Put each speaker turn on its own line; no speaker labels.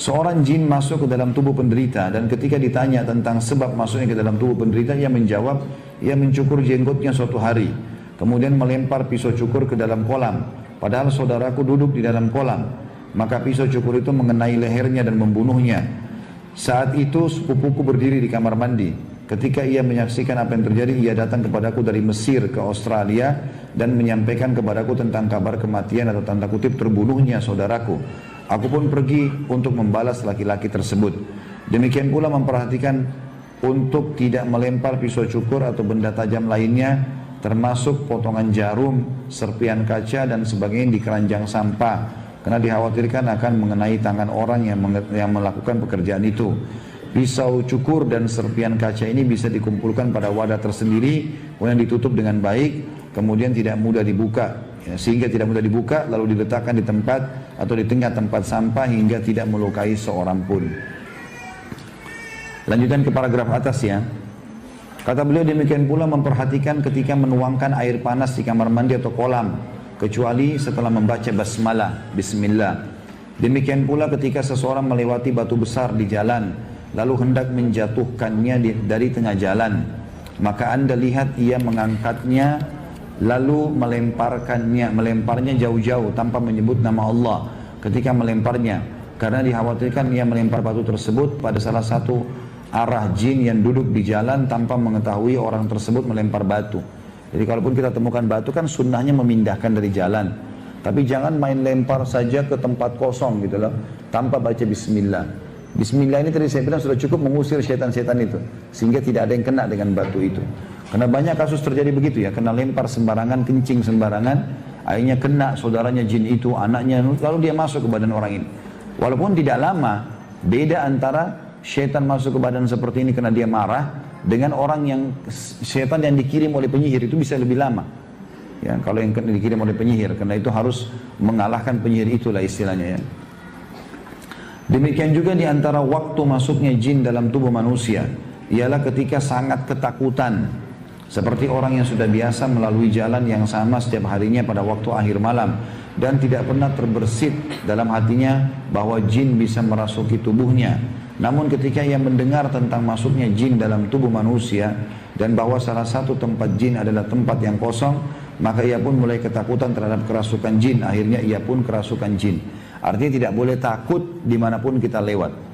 Seorang jin masuk ke dalam tubuh penderita dan ketika ditanya tentang sebab masuknya ke dalam tubuh penderita, ia menjawab, ia mencukur jenggotnya suatu hari, kemudian melempar pisau cukur ke dalam kolam, padahal saudaraku duduk di dalam kolam. Maka pisau cukur itu mengenai lehernya dan membunuhnya. Saat itu sepupuku berdiri di kamar mandi. Ketika ia menyaksikan apa yang terjadi, ia datang kepadaku dari Mesir ke Australia dan menyampaikan kepadaku tentang kabar kematian atau tanda kutip terbunuhnya saudaraku. Aku pun pergi untuk membalas laki-laki tersebut. Demikian pula memperhatikan untuk tidak melempar pisau cukur atau benda tajam lainnya, termasuk potongan jarum, serpian kaca dan sebagainya di keranjang sampah, karena dikhawatirkan akan mengenai tangan orang yang melakukan pekerjaan itu. Pisau cukur dan serpian kaca ini bisa dikumpulkan pada wadah tersendiri, kemudian ditutup dengan baik, kemudian tidak mudah dibuka. Sehingga tidak mudah dibuka, lalu diletakkan di tempat atau di tengah tempat sampah hingga tidak melukai seorang pun. Lanjutan ke paragraf atas ya. Kata beliau, demikian pula memperhatikan ketika menuangkan air panas di kamar mandi atau kolam, kecuali setelah membaca basmalah, bismillah. Demikian pula ketika seseorang melewati batu besar di jalan, lalu hendak menjatuhkannya dari tengah jalan, maka Anda lihat ia mengangkatnya, lalu melemparnya jauh-jauh tanpa menyebut nama Allah ketika melemparnya, karena dikhawatirkan ia melempar batu tersebut pada salah satu arah jin yang duduk di jalan tanpa mengetahui orang tersebut melempar batu. Jadi kalaupun kita temukan batu kan sunnahnya memindahkan dari jalan, tapi jangan main lempar saja ke tempat kosong gitu loh tanpa baca bismillah. Bismillah ini tadi saya bilang sudah cukup mengusir setan-setan itu, sehingga tidak ada yang kena dengan batu itu. Karena banyak kasus terjadi begitu ya, kena lempar sembarangan, kencing sembarangan, akhirnya kena saudaranya jin itu, anaknya, lalu dia masuk ke badan orang ini. Walaupun tidak lama, beda antara setan masuk ke badan seperti ini karena dia marah, dengan orang yang setan yang dikirim oleh penyihir itu bisa lebih lama. Ya, kalau yang dikirim oleh penyihir, karena itu harus mengalahkan penyihir, itulah istilahnya ya. Demikian juga di antara waktu masuknya jin dalam tubuh manusia, ialah ketika sangat ketakutan, seperti orang yang sudah biasa melalui jalan yang sama setiap harinya pada waktu akhir malam, dan tidak pernah terbersit dalam hatinya bahwa jin bisa merasuki tubuhnya. Namun ketika ia mendengar tentang masuknya jin dalam tubuh manusia, dan bahwa salah satu tempat jin adalah tempat yang kosong, maka ia pun mulai ketakutan terhadap kerasukan jin. Akhirnya ia pun kerasukan jin. Artinya tidak boleh takut dimanapun kita lewat.